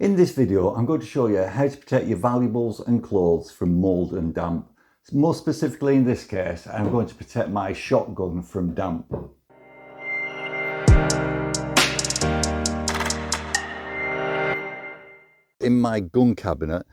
In this video, I'm going to show you how to protect your valuables and clothes from mould and damp. More specifically in this case, I'm going to protect my shotgun from damp. In my gun cabinet,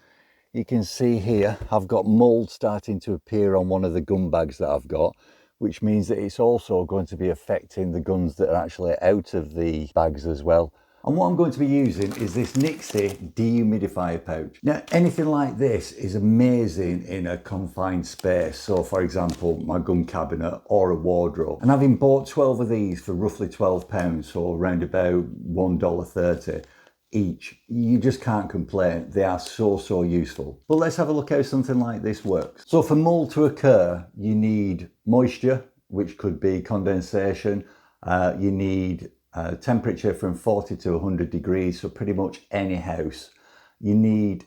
you can see here, I've got mould starting to appear on one of the gun bags that I've got, which means that it's also going to be affecting the guns that are actually out of the bags as well. And what I'm going to be using is this Nyxi Dehumidifier pouch. Now, anything like this is amazing in a confined space. So for example, my gun cabinet or a wardrobe. And having bought 12 of these for roughly £12, so around about $1.30 each, you just can't complain. They are so useful. But let's have a look how something like this works. So for mold to occur, you need moisture, which could be condensation. You need temperature from 40 to 100 degrees, so pretty much any house. You need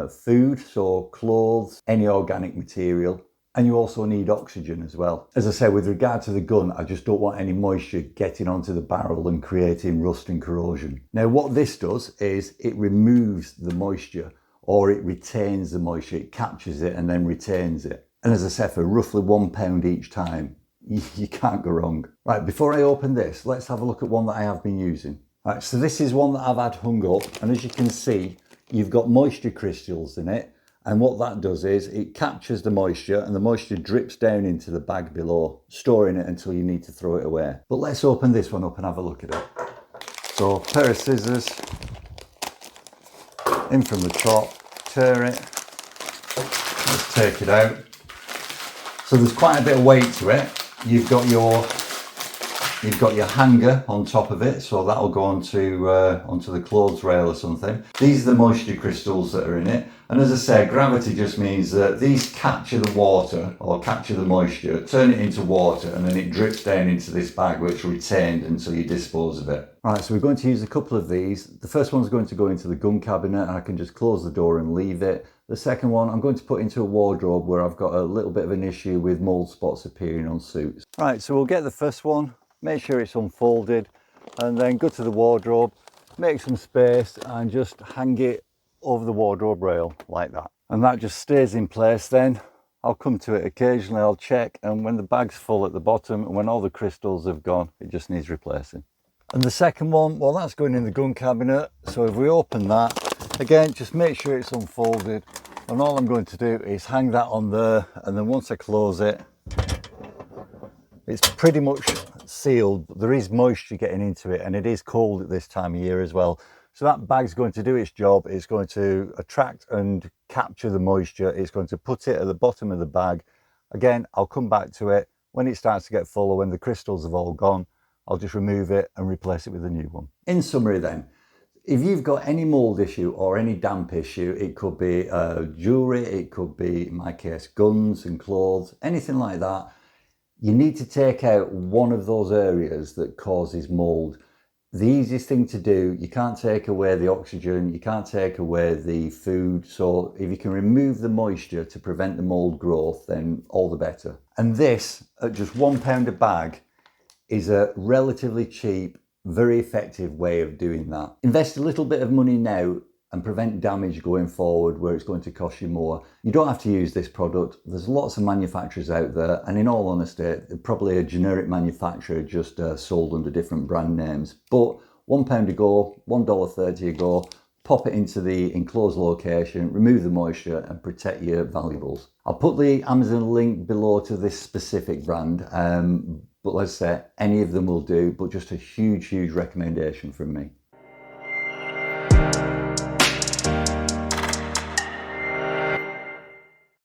food, so clothes, any organic material, and you also need oxygen as well. As I said, with regard to the gun, I just don't want any moisture getting onto the barrel and creating rust and corrosion. Now what this does is it removes the moisture, or it retains the moisture. It captures it and then retains it. And as I said, for roughly £1 each time, you can't go wrong. Right, before I open this, let's have a look at one that I have been using. Right, so this is one that I've had hung up, and as you can see, you've got moisture crystals in it. And what that does is it captures the moisture, and the moisture drips down into the bag below, storing it until you need to throw it away. But let's open this one up and have a look at it. So, pair of scissors, in from the top, tear it, let's take it out. So there's quite a bit of weight to it. You've got your hanger on top of it, so that'll go onto the clothes rail or something. These are the moisture crystals that are in it, and as I said, gravity just means that these capture the water, or capture the moisture, turn it into water, and then it drips down into this bag where it's retained until you dispose of it. Right, so we're going to use a couple of these. The first one's going to go into the gun cabinet, and I can just close the door and leave it. The second one I'm going to put into a wardrobe where I've got a little bit of an issue with mould spots appearing on suits. Right, so we'll get the first one, make sure it's unfolded, and then go to the wardrobe, make some space and just hang it over the wardrobe rail like that. And that just stays in place then. I'll come to it occasionally, I'll check, and when the bag's full at the bottom and when all the crystals have gone, it just needs replacing. And the second one, well, that's going in the gun cabinet. So if we open that, again, just make sure it's unfolded. And all I'm going to do is hang that on there, and then once I close it, it's pretty much sealed. There is moisture getting into it, and it is cold at this time of year as well. So that bag's going to do its job. It's going to attract and capture the moisture. It's going to put it at the bottom of the bag. Again, I'll come back to it when it starts to get full, or when the crystals have all gone. I'll just remove it and replace it with a new one. In summary then, if you've got any mould issue or any damp issue, it could be jewellery, it could be, in my case, guns and clothes, anything like that, you need to take out one of those areas that causes mould. The easiest thing to do, you can't take away the oxygen, you can't take away the food, so if you can remove the moisture to prevent the mould growth, then all the better. And this, at just £1 a bag, is a relatively cheap, very effective way of doing that. Invest a little bit of money now and prevent damage going forward where it's going to cost you more. You don't have to use this product. There's lots of manufacturers out there, and in all honesty, probably a generic manufacturer just sold under different brand names. But £1 a go, $1.30 a go, pop it into the enclosed location, remove the moisture and protect your valuables. I'll put the Amazon link below to this specific brand, but let's say any of them will do, but just a huge recommendation from me.